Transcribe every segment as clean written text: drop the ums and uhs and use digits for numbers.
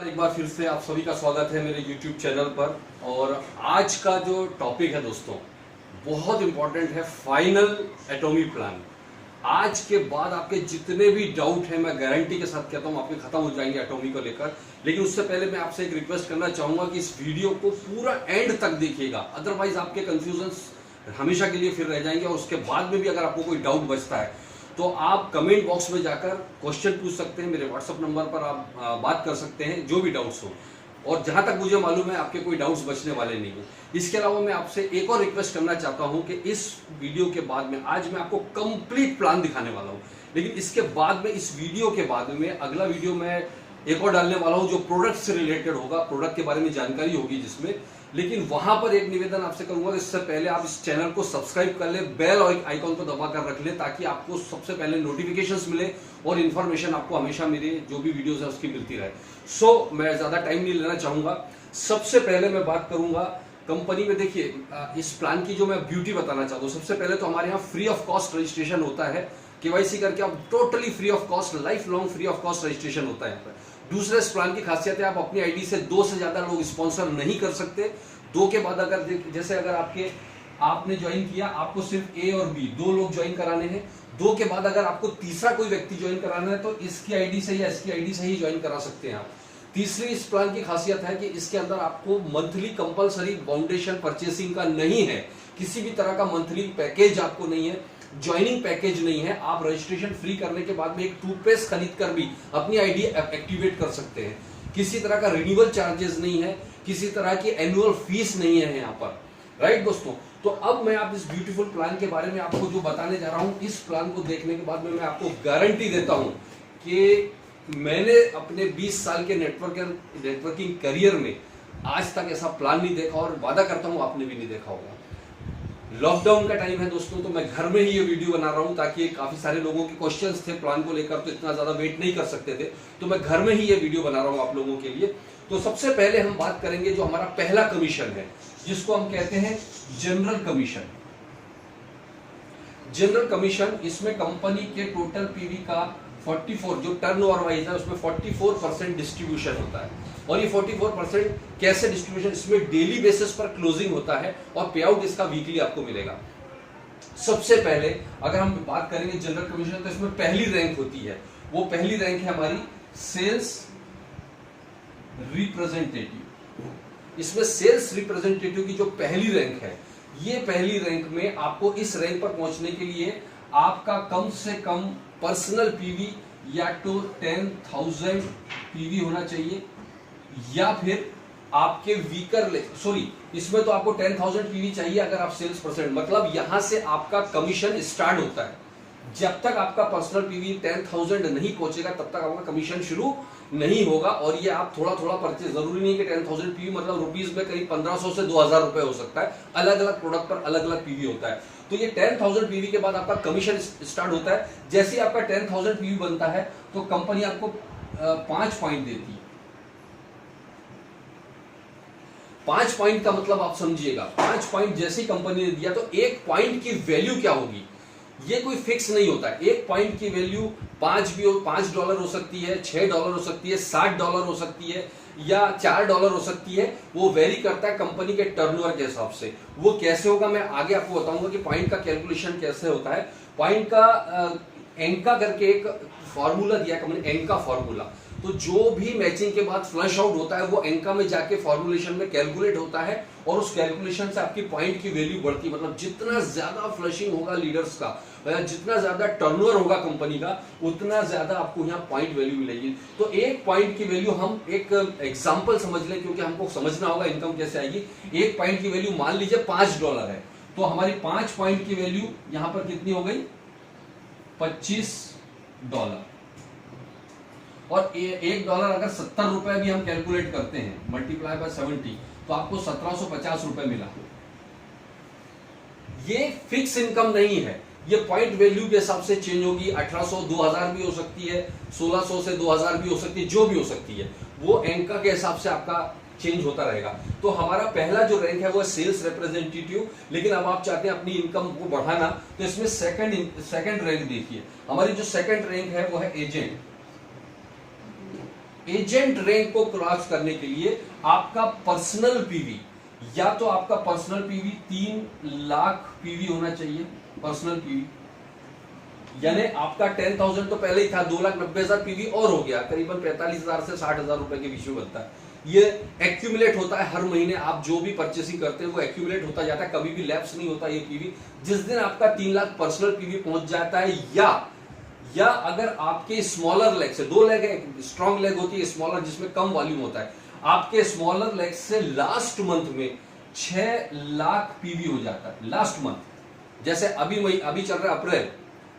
एक बार फिर से आप सभी का स्वागत है मेरे YouTube चैनल पर। और आज का जो टॉपिक है दोस्तों बहुत इंपॉर्टेंट है, फाइनल एटॉमी प्लान। आज के बाद आपके जितने भी डाउट हैं मैं गारंटी के साथ कहता हूं आपके खत्म हो जाएंगे एटॉमी को लेकर। लेकिन उससे पहले मैं आपसे एक रिक्वेस्ट करना चाहूंगा कि इस वीडियो को पूरा एंड तक देखिएगा, अदरवाइज आपके कंफ्यूजन्स हमेशा के लिए फिर रह जाएंगे। और उसके बाद में भी अगर आपको कोई डाउट बचता है तो आप कमेंट बॉक्स में जाकर क्वेश्चन पूछ सकते हैं, मेरे व्हाट्सएप नंबर पर आप बात कर सकते हैं जो भी डाउट्स हो। और जहां तक मुझे मालूम है आपके कोई डाउट्स बचने वाले नहीं है। इसके अलावा मैं आपसे एक और रिक्वेस्ट करना चाहता हूं कि इस वीडियो के बाद में आज मैं आपको कंप्लीट प्लान दिखाने वाला हूं, लेकिन इसके बाद में इस वीडियो के बाद में अगला वीडियो मैं एक और डालने वाला हूं जो प्रोडक्ट से रिलेटेड होगा, प्रोडक्ट के बारे में जानकारी होगी जिसमें। लेकिन वहां पर एक निवेदन आपसे करूंगा, इससे पहले आप इस चैनल को सब्सक्राइब कर ले, बेल और आइकॉन को दबा कर रख ले ताकि आपको सबसे पहले नोटिफिकेशंस मिले और इन्फॉर्मेशन आपको हमेशा मेरे जो भी वीडियोस है उसकी मिलती रहे। मैं ज्यादा टाइम नहीं लेना चाहूंगा। सबसे पहले मैं बात करूंगा कंपनी में। देखिए इस प्लान की जो मैं ब्यूटी बताना चाहता हूँ, सबसे पहले तो हमारे यहाँ फ्री ऑफ कॉस्ट रजिस्ट्रेशन होता है। केवाईसी करके आप totally free of cost, life long free of cost registration होता है यहाँ पर। दूसरे इस प्लान की खासियत है आप अपनी आईडी से 2 से ज्यादा लोग स्पॉन्सर नहीं कर सकते। 2 के बाद अगर जैसे अगर आपने ज्वाइन किया, आपको सिर्फ ए और बी 2 लोग ज्वाइन कराने हैं। 2 के बाद अगर आपको तीसरा कोई व्यक्ति ज्वाइन कराना है तो इसकी आईडी से या इसकी आईडी से ही ज्वाइन करा सकते हैं आप। तीसरी इस प्लान की खासियत है कि इसके अंदर आपको मंथली कंपलसरी फाउंडेशन परचेसिंग का नहीं है, किसी भी तरह का मंथली पैकेज आपको नहीं है, ज्वाइनिंग पैकेज नहीं है। आप रजिस्ट्रेशन फ्री करने के बाद में एक टूथपेस्ट खरीद कर भी अपनी आईडी एक्टिवेट कर सकते हैं। किसी तरह का रिन्यूअल चार्जेस नहीं है, किसी तरह की एनुअल फीस नहीं है यहाँ पर, राइट दोस्तों। तो अब मैं आप इस ब्यूटीफुल प्लान के बारे में आपको जो बताने जा रहा हूँ, इस प्लान को देखने के बाद में मैं आपको गारंटी देता हूँ कि मैंने अपने 20 साल के नेटवर्किंग करियर में आज तक ऐसा प्लान नहीं देखा और वादा करता हूँ आपने भी नहीं देखा होगा। लॉकडाउन का टाइम है दोस्तों, तो मैं घर में ही ये वीडियो बना रहा हूं ताकि काफी सारे लोगों के क्वेश्चंस थे प्लान को लेकर, तो इतना ज्यादा वेट नहीं कर सकते थे, तो मैं घर में ही ये वीडियो बना रहा हूं आप लोगों के लिए। तो सबसे पहले हम बात करेंगे जो हमारा पहला कमीशन है, जिसको हम कहते हैं जनरल कमीशन। जनरल कमीशन, इसमें कंपनी के टोटल पीवी का 44 जो टर्नओवर वाइज है उसमें 44% डिस्ट्रीब्यूशन होता है। और ये 44% कैसे डिस्ट्रीब्यूशन, इसमें डेली बेसिस पर क्लोजिंग होता है और पे आउट इसका वीकली आपको मिलेगा। सबसे पहले अगर हम बात करेंगे जनरल कमीशन, तो इसमें पहली रैंक होती है, वो पहली रैंक है हमारी सेल्स रिप्रेजेंटेटिव। इसमें सेल्स रिप्रेजेंटेटिव की जो पहली रैंक है, ये पहली रैंक में आपको इस रैंक पर पहुंचने के लिए आपका कम से कम पर्सनल पीवी या तो 10,000 पीवी होना चाहिए, या फिर आपके इसमें तो आपको 10,000 पीवी चाहिए अगर आप सेल्स परसेंट, मतलब यहां से आपका कमीशन स्टार्ट होता है। जब तक आपका पर्सनल पीवी 10,000 नहीं पहुंचेगा तब तक आपका कमीशन शुरू नहीं होगा। और ये आप थोड़ा थोड़ा परचेज, जरूरी नहीं कि 10,000 पीवी मतलब रुपीज में करीब 1500 से 2,000 रुपए हो सकता है, अलग अलग प्रोडक्ट पर अलग अलग पीवी होता है। तो ये 10,000 पीवी के बाद आपका कमीशन स्टार्ट होता है। जैसे ही आपका 10,000 पीवी बनता है तो कंपनी आपको 5 पॉइंट देती है। 5 पॉइंट का मतलब आप समझिएगा, 5 पॉइंट जैसे ही कंपनी ने दिया तो 1 पॉइंट की वैल्यू क्या होगी ये कोई फिक्स नहीं होता है। 1 पॉइंट की वैल्यू $5 हो सकती है, $6 हो सकती है, $60 हो सकती है, या $4 हो सकती है। वो वेरी करता है कंपनी के टर्नओवर के हिसाब से। वो कैसे होगा मैं आगे आपको बताऊंगा कि पॉइंट का कैलकुलेशन कैसे होता है। पॉइंट का एंका करके एक फॉर्मूला दिया है कंपनी, एंका फॉर्मूला। तो जो भी मैचिंग के बाद फ्लश आउट होता है वो एंका में जाके फॉर्मुलेशन में कैलकुलेट होता है और उस कैलकुलेशन से आपकी पॉइंट की वैल्यू बढ़ती है। मतलब जितना ज्यादा फ्लशिंग होगा लीडर्स का, जितना ज्यादा टर्नओवर होगा कंपनी का, उतना ज्यादा आपको यहाँ पॉइंट वैल्यू मिलेगी। तो 1 पॉइंट की वैल्यू हम एक एग्जांपल समझ लें, क्योंकि हमको समझना होगा इनकम कैसे आएगी। 1 पॉइंट की वैल्यू मान लीजिए $5 है, तो हमारी 5 पॉइंट की वैल्यू यहां पर कितनी हो गई, $25। और $1 अगर 70 रुपए भी हम कैलकुलेट करते हैं, मल्टीप्लाई बाय 70, तो आपको 1750 रुपए मिला। ये फिक्स इनकम नहीं है, ये पॉइंट वैल्यू के हिसाब से चेंज होगी। 1800 2000 भी हो सकती है, 1600 से 2000 भी हो सकती है, जो भी हो सकती है वो एंका के हिसाब से आपका चेंज होता रहेगा। तो हमारा पहला जो रैंक है वो है सेल्स रिप्रेजेंटेटिव। लेकिन अब आप चाहते हैं अपनी इनकम को बढ़ाना, तो इसमें सेकंड रैंक देखिए। हमारी जो सेकंड रैंक है वो है एजेंट। एजेंट रैंक को क्रॉस करने के लिए आपका पर्सनल पीवी, या तो आपका पर्सनल पीवी 3 लाख पीवी होना चाहिए, पर्सनल पीवी, यानी आपका 10,000 तो पहले ही था, 2,90,000 पीवी और हो गया, करीबन 45,000 से 60,000 रुपए के बीच में बनता है। ये एक्यूमुलेट होता है हर महीने, आप जो भी परचेसिंग करते हैं वो एक्यूमुलेट होता जाता है, कभी भी लैप्स नहीं होता ये पीवी। जिस दिन आपका 3 लाख पर्सनल पीवी पहुंच जाता है, या अगर आपके स्मॉलर लेग से, 2 लेग है, स्ट्रॉन्ग लेग होती है, स्मॉलर जिसमें कम वॉल्यूम होता है, आपके स्मॉलर लेग से लास्ट मंथ में 6 लाख पीवी हो जाता है, लास्ट मंथ। जैसे अभी चल रहा है अप्रैल,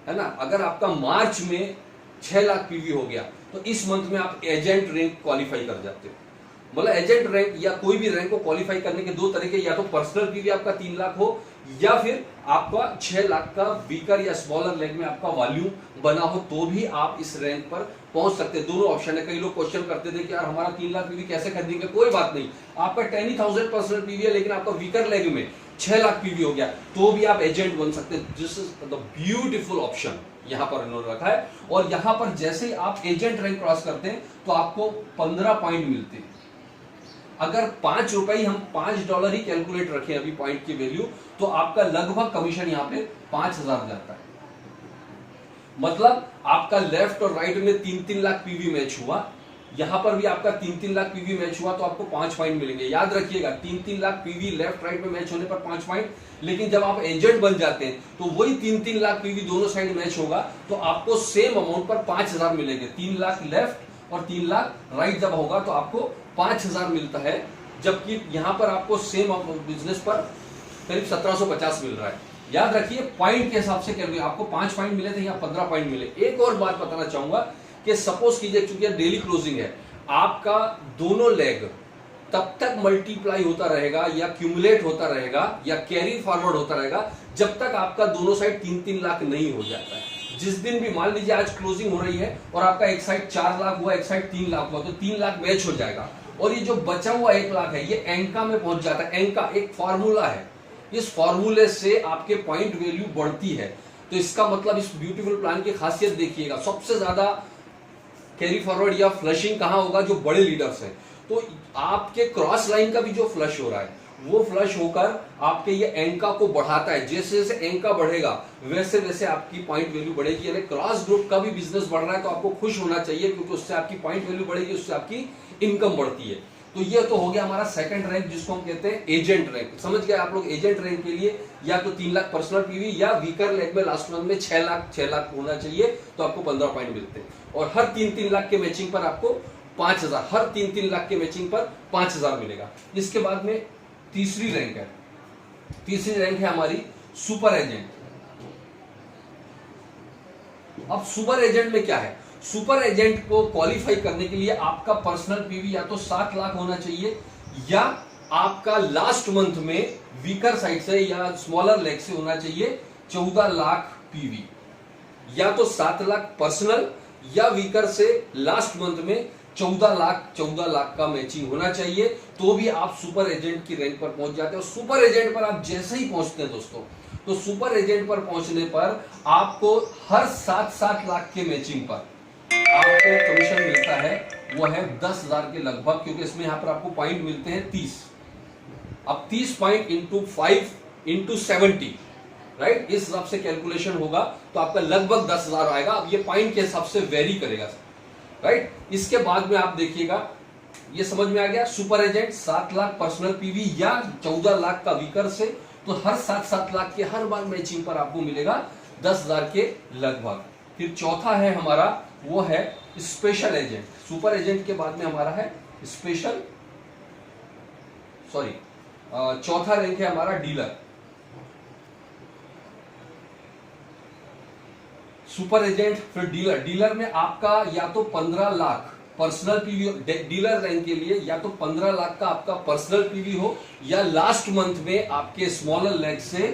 है ना, अगर आपका मार्च में 6 लाख पीवी हो गया तो इस मंथ में आप एजेंट रैंक क्वालिफाई कर जाते हो। मतलब एजेंट रैंक या कोई भी रैंक को क्वालिफाई करने के 2 तरीके, या तो पर्सनल पीवी आपका 3 लाख हो, या फिर आपका 6 लाख का वीकर या स्मॉलर लेग में आपका वॉल्यूम बना हो, तो भी आप इस रैंक पर पहुंच सकते हैं। दोनों ऑप्शन है। कई लोग क्वेश्चन करते थे कि यार हमारा 3 लाख पीवी कैसे खरीदेंगे? कोई बात नहीं, आपका 10,000 पर्सनल पीवी है, लेकिन आपका वीकर लेग में 6 लाख पीवी हो गया, तो भी आप एजेंट बन सकते हैं। This is the beautiful option यहां पर इन्होंने रखा है। और यहां पर जैसे ही आप एजेंट रैंक क्रॉस करते हैं तो आपको 15 पॉइंट मिलते हैं। अगर $5 हम $5 ही कैलकुलेट रखें अभी पॉइंट की वैल्यू, तो आपका लगभग कमीशन यहां पे 5,000 जाता है। मतलब आपका लेफ्ट और राइट में 3-3 लाख पीवी मैच हुआ, यहां पर भी आपका 3-3 लाख पीवी मैच हुआ तो आपको 5 पॉइंट मिलेंगे। याद रखिएगा, 3-3 लाख पीवी लेफ्ट राइट में मैच होने पर 5 पॉइंट। लेकिन जब आप एजेंट बन जाते हैं तो वही 3-3 लाख पीवी दोनों साइड मैच होगा, तो आपको सेम अमाउंट पर 5,000 मिलेंगे। 3 लाख लेफ्ट और 3 लाख राइट जब होगा तो आपको 5,000 मिलता है, जबकि यहां पर आपको सेम बिजनेस पर करीब 1750 मिल रहा है। याद रखिए, पॉइंट के हिसाब से कैलकुलेट, आपको 5 पॉइंट मिले थे या 15 पॉइंट मिले। एक और बात बताना चाहूंगा कि सपोज कीजिए, चूंकि डेली क्लोजिंग है, आपका दोनों लेग तब तक मल्टीप्लाई होता रहेगा या क्यूमुलेट होता रहेगा या कैरी फॉरवर्ड होता रहेगा जब तक आपका दोनों साइड 3-3 लाख नहीं हो जाता है। जिस दिन भी मान लीजिए आज क्लोजिंग हो रही है और आपका एक साइड 4 लाख हुआ, एक साइड 3 लाख हुआ, तो 3 लाख मैच हो जाएगा, और ये जो बचा हुआ 1 लाख है ये एंका में पहुंच जाता है। एंका एक फॉर्मूला है, इस फॉर्मूले से आपके पॉइंट वैल्यू बढ़ती है। तो इसका मतलब इस ब्यूटीफुल प्लान की खासियत देखिएगा, सबसे ज्यादा कैरी फॉरवर्ड या फ्लशिंग कहां होगा? जो बड़े लीडर्स हैं। तो आपके क्रॉस लाइन का भी जो फ्लश हो रहा है वो फ्लश होकर आपके ये एंका को बढ़ाता है। जैसे जैसे एंका बढ़ेगा वैसे वैसे आपकी पॉइंट वैल्यू बढ़ेगी। यानी क्रॉस ग्रुप का भी बिजनेस बढ़ रहा है तो आपको खुश होना चाहिए, क्योंकि उससे आपकी पॉइंट वैल्यू बढ़ेगी, उससे आपकी इनकम बढ़ती है। तो ये तो हो गया हमारा सेकंड रैंक, जिसको हम कहते हैं एजेंट रैंक। समझ गए आप लोग? एजेंट रैंक के लिए या तो 3 लाख पर्सनल पीवी या वीकर लेग में लास्ट मंथ में 6 लाख होना चाहिए, तो आपको 15 पॉइंट मिलते हैं। और हर 3-3 लाख के मैचिंग पर आपको 5,000, हर 3-3 लाख के मैचिंग पर 5,000 मिलेगा। इसके बाद में तीसरी रैंक है, तीसरी रैंक है हमारी सुपर एजेंट। अब सुपर एजेंट में क्या है? सुपर एजेंट को क्वालिफाई करने के लिए आपका पर्सनल पीवी या तो 7 लाख होना चाहिए, या आपका लास्ट मंथ में वीकर साइड से या स्मॉलर लेग से होना चाहिए 14 लाख पीवी। या तो 7 लाख पर्सनल या वीकर से लास्ट मंथ में 14 लाख का मैचिंग होना चाहिए, तो भी आप सुपर एजेंट की रैंक पर पहुंच जाते हैं। सुपर एजेंट पर आप जैसे ही पहुंचते हैं दोस्तों, तो सुपर एजेंट पर पहुंचने पर आपको हर 7 लाख के मैचिंग पर आपको कमीशन मिलता है, वो है 10,000 के लगभग, क्योंकि इसमें यहां पर आपको पॉइंट मिलते हैं 30। अब 30 पॉइंट इंटू 5 इंटू 70, राइट, इस हिसाब से कैलकुलेशन होगा तो आपका लगभग 10,000 आएगा। अब ये पॉइंट के हिसाब से वेरी करेगा, राइट। इसके बाद में आप देखिएगा, ये समझ में आ गया, super agent 7 lakh personal PV या 14 लाख का वीकर से, तो हर 7 लाख के हर बार मैचिंग पर आपको मिलेगा 10,000 के लगभग। फिर चौथा है हमारा, वो है स्पेशल एजेंट। सुपर एजेंट के बाद में हमारा है स्पेशल, सॉरी, चौथा रैंक है हमारा डीलर। सुपर एजेंट, फिर डीलर। डीलर में आपका या तो 15 lakh personal PV, dealer rank के लिए या तो 15 लाख का आपका पर्सनल पीवी हो, या लास्ट मंथ में आपके स्मॉलर लेग से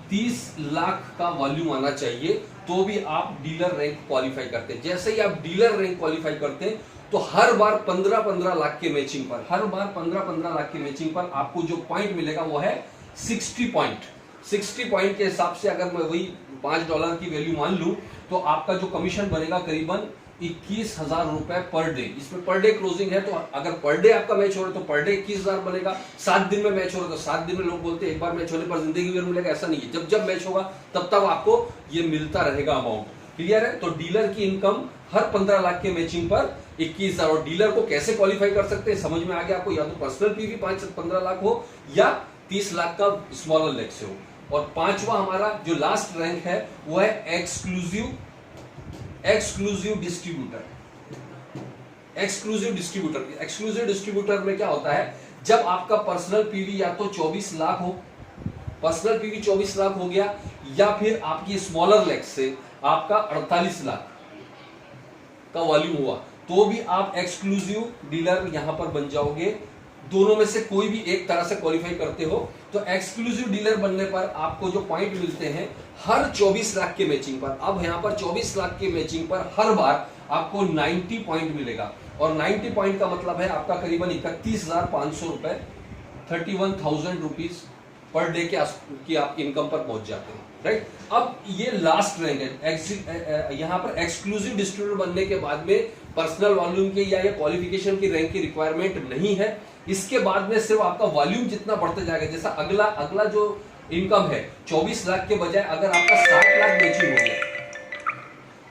30 लाख का वॉल्यूम आना चाहिए, तो भी आप डीलर रैंक क्वालिफाई करते हैं। जैसे ही आप डीलर रैंक क्वालिफाई करते हैं तो हर बार 15-15 लाख के मैचिंग पर, हर बार 15-15 लाख के मैचिंग पर आपको जो पॉइंट मिलेगा वो है 60 पॉइंट। 60 पॉइंट के हिसाब से अगर मैं वही $5 की वैल्यू मान लूं तो आपका जो कमीशन बनेगा करीबन 21,000 रुपए पर डे। इसमें पर डे क्लोजिंग है, तो अगर पर डे आपका मैच हो रहा है तो पर डे 21,000 बनेगा। 7 दिन में मैच हो रहा है तो 7 दिन में, लोग बोलते हैं एक बार मैच होने पर जिंदगी भर मिलेगा, ऐसा नहीं है। जब जब मैच होगा तब तब आपको ये मिलता रहेगा अमाउंट। क्लियर है? तो डीलर की इनकम हर 15 लाख के मैचिंग पर 21,000। और डीलर को कैसे क्वालिफाई कर सकते हैं समझ में आ गया आपको। या तो पर्सनल पीवी 5 से 15 लाख हो या 30 लाख का स्मॉलर लेग से हो। और पांचवा हमारा जो लास्ट रैंक है वो है एक्सक्लूसिव डिस्ट्रीब्यूटर। एक्सक्लूसिव डिस्ट्रीब्यूटर में क्या होता है, जब आपका पर्सनल पीवी या तो 24 लाख हो, पर्सनल पीवी 24 लाख हो गया, या फिर आपकी स्मॉलर लेग से आपका 48 लाख का वॉल्यूम हुआ, तो भी आप एक्सक्लूसिव डीलर यहां पर बन जाओगे। दोनों में से कोई भी एक तरह से क्वालिफाई करते हो तो एक्सक्लूसिव डीलर बनने पर आपको जो पॉइंट मिलते हैं हर 24 लाख के मैचिंग पर, अब यहां पर 24 लाख के मैचिंग पर हर बार आपको 90 पॉइंट मिलेगा। और 90 पॉइंट का मतलब है आपका करीबन 31,500 रुपए, 31,000 रुपीज पर डे की आप इनकम पर पहुंच जाते हैं। राइट? अब ये लास्ट रैंक है। यहां पर एक्सक्लूसिव डिस्ट्रीब्यूटर बनने के बाद में पर्सनल वॉल्यूम की या क्वालिफिकेशन की रैंक की रिक्वायरमेंट नहीं है। इसके बाद में सिर्फ आपका वॉल्यूम जितना बढ़ते जाएगा, जैसा अगला जो इनकम है 24 लाख के बजाय अगर आपका 60 लाख मैचिंग हो गया,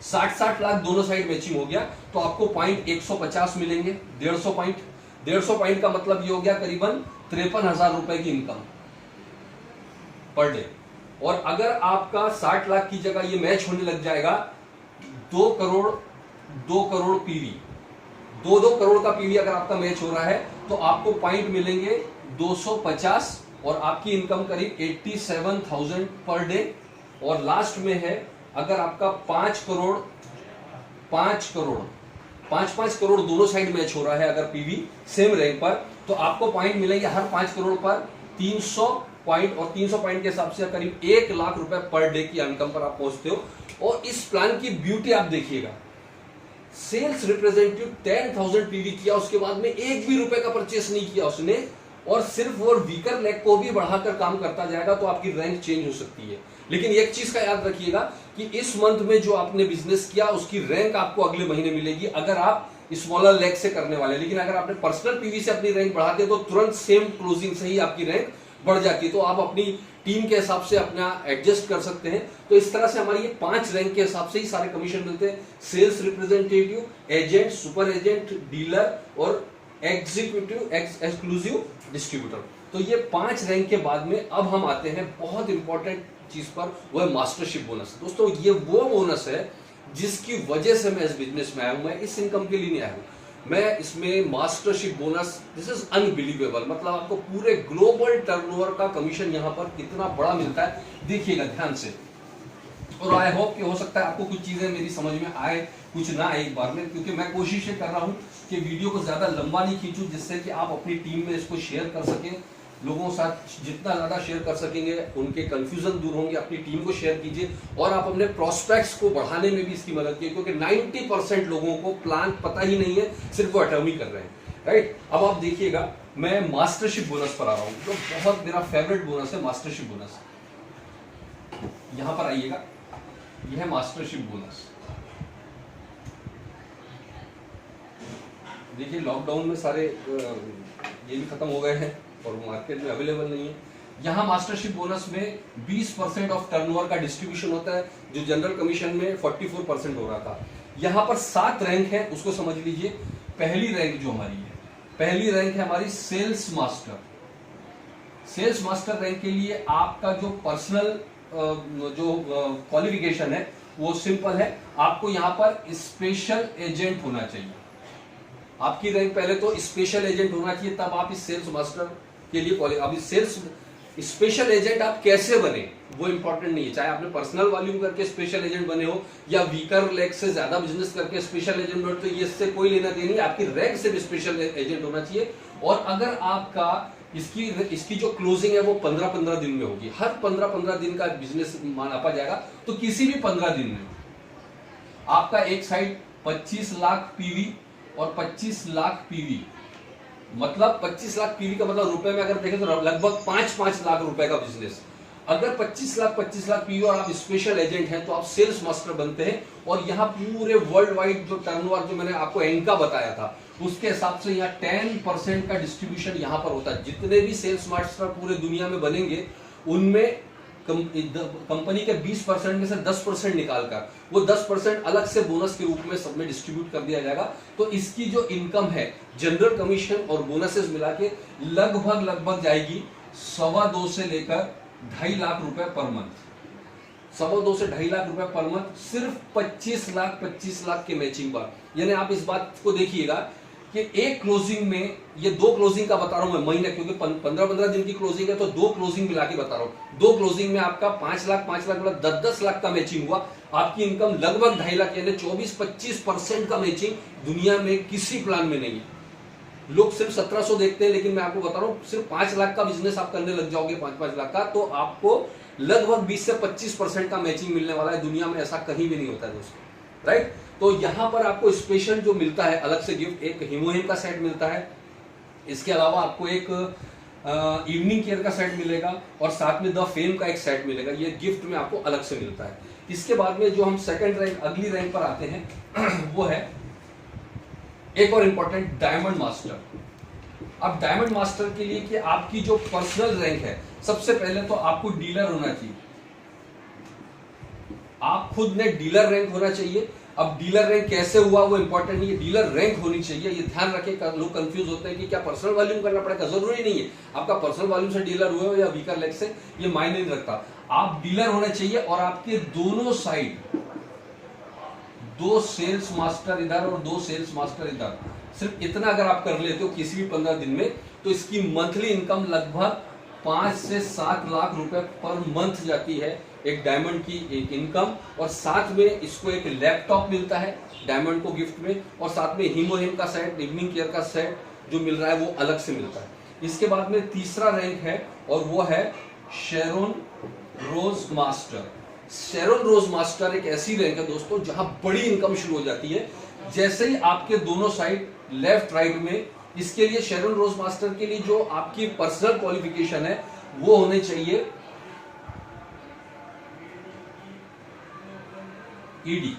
60 लाख दोनों साइड मैचिंग हो गया, तो आपको पॉइंट 150 मिलेंगे। 150 पॉइंट का मतलब ये हो गया करीबन 53,000 रुपए की इनकम पर डे। और अगर आपका 60 लाख की जगह ये मैच होने लग जाएगा 2 करोड़ पीवी, 2 करोड़ का पीवी अगर आपका मैच हो रहा है तो आपको पॉइंट मिलेंगे 250 और आपकी इनकम करीब 87,000 पर डे। और लास्ट में है अगर आपका 5 करोड़ दोनों साइड मैच हो रहा है अगर पीवी सेम रैंक पर, तो आपको पॉइंट मिलेंगे हर 5 करोड़ पर 300 पॉइंट। और 300 पॉइंट के हिसाब से करीब 1 लाख रुपए पर डे की इनकम पर आप पहुंचते हो। और इस प्लान की ब्यूटी आप देखिएगा, सेल्स रिप्रेजेंटेटिव 10,000 पीवी किया, उसके बाद में एक भी रुपए का परचेस नहीं किया उसने, और सिर्फ वो वीकर लेग को भी बढ़ाकर काम करता जाएगा, तो आपकी रैंक चेंज हो सकती है। लेकिन एक चीज का याद रखिएगा कि इस मंथ में जो आपने बिजनेस किया उसकी रैंक आपको अगले महीने मिलेगी अगर आप स्मॉलर लेग से करने वाले। लेकिन अगर आपने पर्सनल पीवी से अपनी रैंक बढ़ाते तो तुरंत सेम क्लोजिंग से ही आपकी रैंक बढ़ जाती है। तो आप अपनी टीम के हिसाब से अपना एडजस्ट कर सकते हैं। तो इस तरह से हमारी ये 5 रैंक के हिसाब से ही सारे कमीशन मिलते हैं। Sales representative, agent, super agent, dealer और एग्जीक्यूटिव एक्सक्लूसिव डिस्ट्रीब्यूटर। तो ये 5 रैंक के बाद में अब हम आते हैं बहुत इंपॉर्टेंट चीज पर, वो है मास्टरशिप बोनस। दोस्तों ये वो बोनस है जिसकी वजह से मैं इस बिजनेस में आया हूं। मैं इस इनकम के लिए नहीं आया हूं, मैं इसमें mastership bonus, this is unbelievable. मतलब आपको पूरे ग्लोबल टर्नओवर का कमीशन यहां पर कितना बड़ा मिलता है, देखिएगा ध्यान से। और आई होप कि हो सकता है आपको कुछ चीजें मेरी समझ में आए, कुछ ना आए एक बार में, क्योंकि मैं कोशिश कर रहा हूं कि वीडियो को ज्यादा लंबा नहीं खींचूं, जिससे कि आप अपनी टीम में इसको शेयर कर सकें। लोगों के साथ जितना ज्यादा शेयर कर सकेंगे उनके कंफ्यूजन दूर होंगे। अपनी टीम को शेयर कीजिए और आप अपने प्रोस्पेक्ट्स को बढ़ाने में भी इसकी मदद कीजिए, क्योंकि 90% लोगों को प्लान पता ही नहीं है, सिर्फ वो अटर्नी कर रहे हैं। राइट? अब आप देखिएगा मैं मास्टरशिप बोनस पर आ रहा हूं, जो बहुत मेरा फेवरेट बोनस है, मास्टरशिप बोनस। यहां पर आइएगा, यह है मास्टरशिप बोनस। देखिए लॉकडाउन में सारे ये भी खत्म हो गए हैं और मार्केट में अवेलेबल नहीं है। यहाँ मास्टरशिप बोनस में 20% ऑफ टर्नओवर का डिस्ट्रीब्यूशन होता है, जो जनरल कमीशन में 44% हो रहा था। यहाँ पर 7 रैंक है, उसको समझ लीजिए। पहली रैंक जो हमारी है, पहली रैंक है हमारी sales master. Sales master rank के लिए आपका जो पर्सनल जो क्वालिफिकेशन है वो सिंपल है, आपको यहाँ पर स्पेशल एजेंट होना चाहिए। आपकी रैंक पहले तो स्पेशल एजेंट होना चाहिए, तब आप इस सेल्स मास्टर के लिए अब इस सेल्स स्पेशल एजेंट आप कैसे बने वो इंपॉर्टेंट नहीं है। चाहे आपने पर्सनल वॉल्यूम करके स्पेशल एजेंट बने हो या वीकर लेग से ज्यादा बिजनेस करके स्पेशल एजेंट बने, तो ये इससे कोई लेना देना नहीं। आपकी रैंक से भी स्पेशल एजेंट होना चाहिए। और अगर आपका इसकी जो क्लोजिंग है वो 15-15 दिन में होगी, हर 15-15 दिन का बिजनेस मापा जाएगा, तो किसी भी 15 दिन में आपका एक साइड 25 लाख पीवी और 25 लाख पीवी, मतलब 25 लाख पीवी का मतलब रुपए में अगर देखें तो लगभग 5-5 लाख रुपए का बिजनेस। अगर 25 लाख पीओ और आप स्पेशल एजेंट हैं तो आप सेल्स मास्टर बनते हैं, और यहाँ पूरे वर्ल्ड वाइड जो टर्नओवर जो मैंने आपको एंका बताया था उसके हिसाब से यहाँ 10% का डिस्ट्रीब्यूशन यहाँ पर होता है। जितने भी सेल्स मास्टर पूरे दुनिया में बनेंगे उनमें कंपनी के 20% में से 10% निकालकर वो 10% अलग से बोनस के रूप में सब में डिस्ट्रीब्यूट कर दिया जाएगा। तो इसकी जो इनकम है जनरल कमीशन और बोनसेस मिला के लगभग जाएगी 2.25 से लेकर 2.5 लाख रुपए पर मंथ। 2.25 से 2.5 लाख रुपए पर मंथ सिर्फ 25 लाख के मैचिंग पर। यानी आप इस बात को देखिएगा कि एक क्लोजिंग में, ये 2 क्लोजिंग का बता रहा हूं मैं महीने, क्योंकि 15-15 दिन की क्लोजिंग है तो 2 क्लोजिंग मिला के बता रहा हूं। 2 क्लोजिंग में आपका 5 लाख मतलब 10 लाख का मैचिंग हुआ। आपकी इनकम लगभग 2.5 लाख यानी 24-25% का मैचिंग दुनिया में किसी प्लान में नहीं है। लोग सिर्फ 1700 देखते हैं, लेकिन मैं आपको बता रहा हूं सिर्फ 5 लाख का बिजनेस आप करने लग जाओगे, 5-5 लाख का, तो आपको लगभग 20 से 25% का मैचिंग मिलने वाला है। दुनिया में ऐसा कहीं भी नहीं होता है दोस्तों, राइट। तो यहां पर आपको स्पेशल जो मिलता है अलग से गिफ्ट, एक हिमोहिम का सेट मिलता है, इसके अलावा आपको एक इवनिंग केयर का सेट मिलेगा, और साथ में द फेम का एक सेट मिलेगा। ये गिफ्ट में आपको अलग से मिलता है। इसके बाद में जो हम सेकंड रैंक, अगली रैंक पर आते हैं वो है एक और इंपॉर्टेंट डायमंड मास्टर। अब डायमंड मास्टर के लिए कि आपकी जो पर्सनल रैंक है, सबसे पहले तो आपको डीलर होना चाहिए, आप खुद ने डीलर रैंक होना चाहिए। अब डीलर रैंक कैसे हुआ वो इंपॉर्टेंट नहीं है, डीलर रैंक होनी चाहिए। ये ध्यान रखें, लोग कंफ्यूज होते हैं कि क्या पर्सनल वॉल्यूम करना पड़ेगा, जरूरी नहीं है। आपका पर्सनल वॉल्यूम से डीलर हुए हो या वीकर लेग से, ये मायने नहीं रखता। आप डीलर होने चाहिए और आपके दोनों साइड 2 सेल्स मास्टर इधर और 2 सेल्स मास्टर इधर। सिर्फ इतना अगर आप कर लेते हो किसी भी 15 दिन में, तो इसकी मंथली इनकम लगभग 5 से 7 लाख रुपए पर मंथ जाती है, एक डायमंड की एक इनकम। और साथ में इसको एक लैपटॉप मिलता है डायमंड को गिफ्ट में, और साथ में हिमोहिम का सेट, इवनिंग केयर का सेट जो मिल रहा है वो अलग से मिलता है। इसके बाद में तीसरा रैंक है और वो है शेरोन रोज मास्टर। शेरोन रोज मास्टर एक ऐसी रैंक है दोस्तों जहां बड़ी इनकम शुरू हो जाती है जैसे ही आपके दोनों साइड लेफ्ट राइट में। इसके लिए शेरोन रोज मास्टर के लिए जो आपकी पर्सनल क्वालिफिकेशन है वो होने चाहिए ईडी,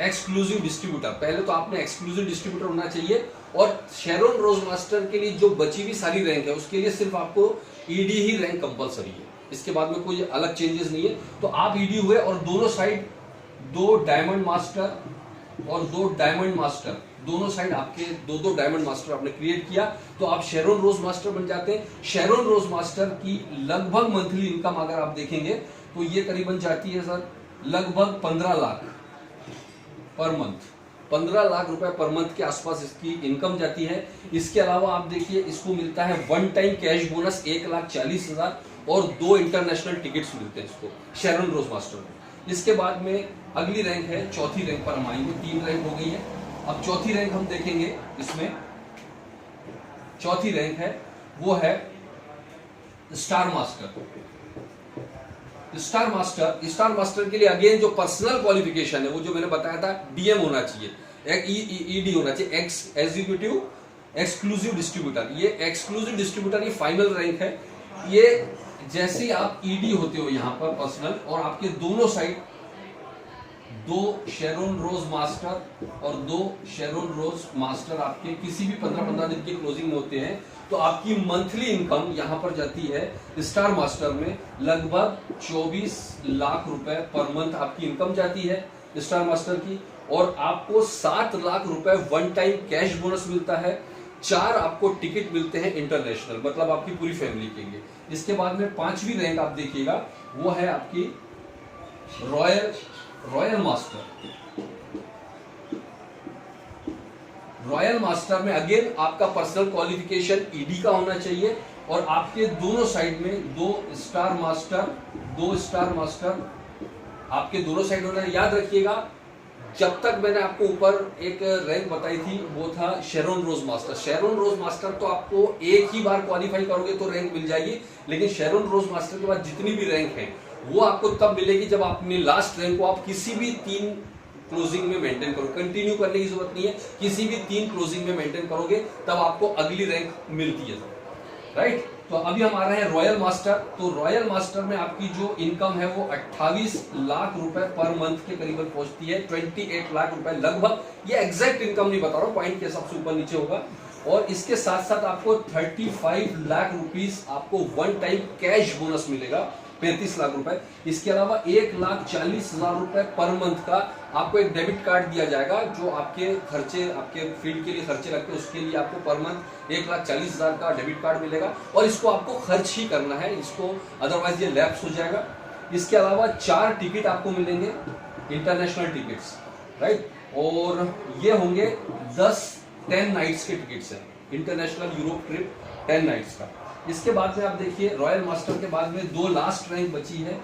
एक्सक्लूसिव डिस्ट्रीब्यूटर। पहले तो आपने एक्सक्लूसिव डिस्ट्रीब्यूटर होना चाहिए, और शेरोन रोज मास्टर के लिए जो बची हुई सारी रैंक है उसके लिए सिर्फ आपको ईडी ही रैंक कंपलसरी है, इसके बाद में कोई अलग चेंजेस नहीं है। तो आप ईडी हुए और दोनों साइड 2 डायमंड मास्टर और 2 डायमंड मास्टर, दोनों साइड आपके 2-2 डायमंड मास्टर आपने क्रिएट किया तो आप शेरोन रोज मास्टर बन जाते हैं। शेरोन रोज मास्टर की लगभग मंथली इनकम अगर आप देखेंगे तो ये करीबन जाती है सर लगभग 15 लाख पर मंथ। 15 लाख रुपए पर मंथ के आसपास इसकी इनकम जाती है। इसके अलावा आप देखिए इसको मिलता है 1 टाइम कैश बोनस 1,40,000 और 2 इंटरनेशनल टिकट्स मिलते हैं इसको, शेरोन रोज मास्टर को। इसके बाद में अगली रैंक है, चौथी रैंक पर हम आएंगे। 3 रैंक हो गई है, अब चौथी रैंक हम देखेंगे। इसमें चौथी रैंक है वो है स्टार मास्टर। स्टार मास्टर के लिए अगेन जो पर्सनल क्वालिफिकेशन है वो जो मैंने बताया था, डीएम होना चाहिए, ईडी होना चाहिए, एग्जीक्यूटिव एक्सक्लूसिव डिस्ट्रीब्यूटर। ये एक्सक्लूसिव डिस्ट्रीब्यूटर ये फाइनल रैंक है। ये जैसे ही आप ईडी होते हो यहाँ पर पर्सनल, और आपके दोनों साइड 2 शेरोन रोज मास्टर और 2 शेरोन रोज मास्टर आपके किसी भी 15-15 दिन की क्लोजिंग में होते हैं, तो आपकी मंथली इनकम यहां पर जाती है स्टार मास्टर में लगभग 24 लाख रुपए पर मंथ आपकी इनकम जाती है स्टार मास्टर की। और आपको 7 लाख रुपए 1 टाइम कैश बोनस मिलता है, 4 आपको टिकट मिलते हैं इंटरनेशनल, मतलब आपकी पूरी फैमिली के लिए। इसके बाद में 5वीं रैंक आप देखिएगा वो है आपकी रॉयल मास्टर। रॉयल मास्टर में अगेन आपका पर्सनल क्वालिफिकेशन ईडी का होना चाहिए, और आपके दोनों साइड में 2 स्टार मास्टर आपके दोनों साइड होना है। याद रखिएगा, जब तक मैंने आपको ऊपर एक रैंक बताई थी वो था शेरोन रोज मास्टर। शेरोन रोज मास्टर तो आपको एक ही बार क्वालिफाई करोगे तो रैंक मिल जाएगी, लेकिन शेरोन रोज मास्टर के बाद जितनी भी रैंक है वो आपको तब मिलेगी जब अपनी लास्ट रैंक को आप किसी भी 3 क्लोजिंग में मेंटेन करो। कंटिन्यू करने की जरूरत नहीं है, किसी भी 3 क्लोजिंग में मेंटेन करोगे तब आपको अगली रैंक मिलती है। राइट। तो अभी हम आ रहे हैं रॉयल मास्टर। तो रॉयल मास्टर में आपकी जो इनकम है वो 28 लाख रुपए पर मंथ के करीबन पहुंचती है, 28 लाख रुपए लगभग। ये एग्जैक्ट इनकम नहीं बता रहा हूँ, पॉइंट के हिसाब से ऊपर नीचे होगा। और इसके साथ साथ आपको 35 लाख रुपीस आपको वन टाइम कैश बोनस मिलेगा, 35 लाख रुपए। इसके अलावा 1,40,000 रुपए पर मंथ का आपको एक डेबिट कार्ड दिया जाएगा, जो आपके खर्चे, आपके फील्ड के लिए खर्चे लगते हैं, उसके लिए आपको पर मंथ 1,40,000 का डेबिट कार्ड मिलेगा। और इसको आपको खर्च ही करना है, इसको अदरवाइज ये लैप्स हो जाएगा। इसके अलावा 4 टिकट आपको मिलेंगे, इंटरनेशनल टिकट्स, राइट। और ये होंगे 10 नाइट्स के टिकट्स हैं, इंटरनेशनल यूरोप ट्रिप 10 नाइट्स का। इसके बाद में आप देखिए रॉयल मास्टर के बाद में 2 लास्ट रैंक बची है,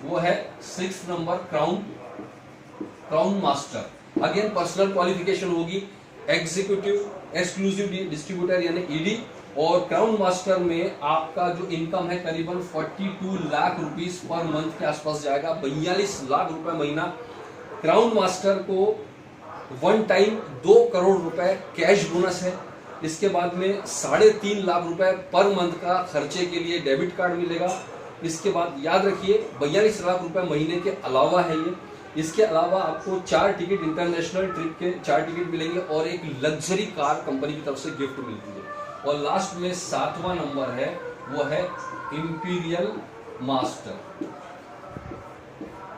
वो है 6 number crown master. Again personal qualification होगी, एग्जीक्यूटिव एक्सक्लूसिव डिस्ट्रीब्यूटर यानी ईडी। और क्राउन मास्टर में आपका जो इनकम है करीबन 42 लाख रुपीस पर मंथ के आसपास जाएगा, 42 लाख रुपए महीना। क्राउन मास्टर को वन टाइम 2 करोड़ रुपए कैश बोनस है। इसके बाद में 3.5 लाख रुपए पर मंथ का खर्चे के लिए डेबिट कार्ड मिलेगा। इसके बाद याद रखिए 42 लाख रुपए महीने के अलावा है ये। इसके अलावा आपको 4 टिकट इंटरनेशनल ट्रिप के 4 टिकट मिलेंगे और एक लग्जरी कार कंपनी की तरफ से गिफ्ट मिलती है। और लास्ट में 7वां नंबर है, वो है इंपीरियल मास्टर।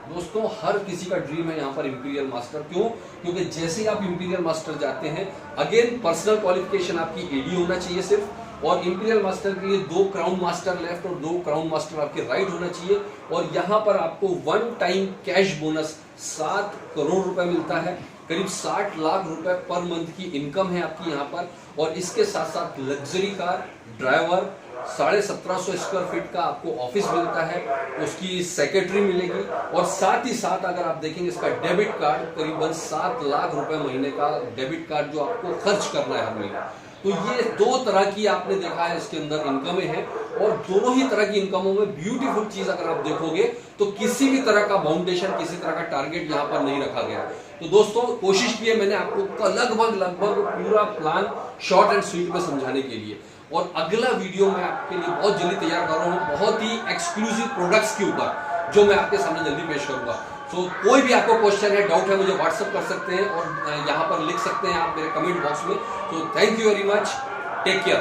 दोस्तों हर किसी का ड्रीम है यहाँ पर इंपीरियल मास्टर। क्यों? क्योंकि जैसे ही आप इंपीरियल मास्टर जाते हैं, अगेन पर्सनल क्वालिफिकेशन आपकी एडी होना चाहिए सिर्फ। और इंपीरियल मास्टर के लिए 2 क्राउन मास्टर लेफ्ट और 2 क्राउन मास्टर आपके राइट होना चाहिए। और यहाँ पर आपको one time cash bonus 7 crore रुपए मिलता है, करीब 60 लाख रुपए पर मंथ की इनकम है आपकी यहाँ पर। और इसके साथ साथ luxury car, driver, 1750 square feet का आपको ऑफिस मिलता है, उसकी सेक्रेटरी मिलेगी। और साथ ही साथ अगर आप देखेंगे इसका डेबिट कार्ड, करीबन 7 लाख रुपए महीने का डेबिट कार्ड जो आपको खर्च करना है हर महीने। तो ये 2 तरह की आपने देखा है इसके अंदर इनकमें हैं। और दोनों ही तरह की इनकमों में ब्यूटीफुल चीज अगर आप देखोगे तो किसी भी तरह का बाउंडेशन, किसी तरह का टारगेट यहाँ पर नहीं रखा गया। तो दोस्तों कोशिश की है मैंने आपको लगभग पूरा प्लान शॉर्ट एंड स्वीट में समझाने के लिए। और अगला वीडियो मैं आपके लिए बहुत जल्दी तैयार कर रहा हूँ, बहुत ही एक्सक्लूसिव प्रोडक्ट्स के ऊपर, जो मैं आपके सामने जल्दी पेश करूंगा। तो कोई भी आपको क्वेश्चन है, डाउट है, मुझे व्हाट्सएप कर सकते हैं और यहाँ पर लिख सकते हैं आप मेरे कमेंट बॉक्स में। तो thank you very much, take care.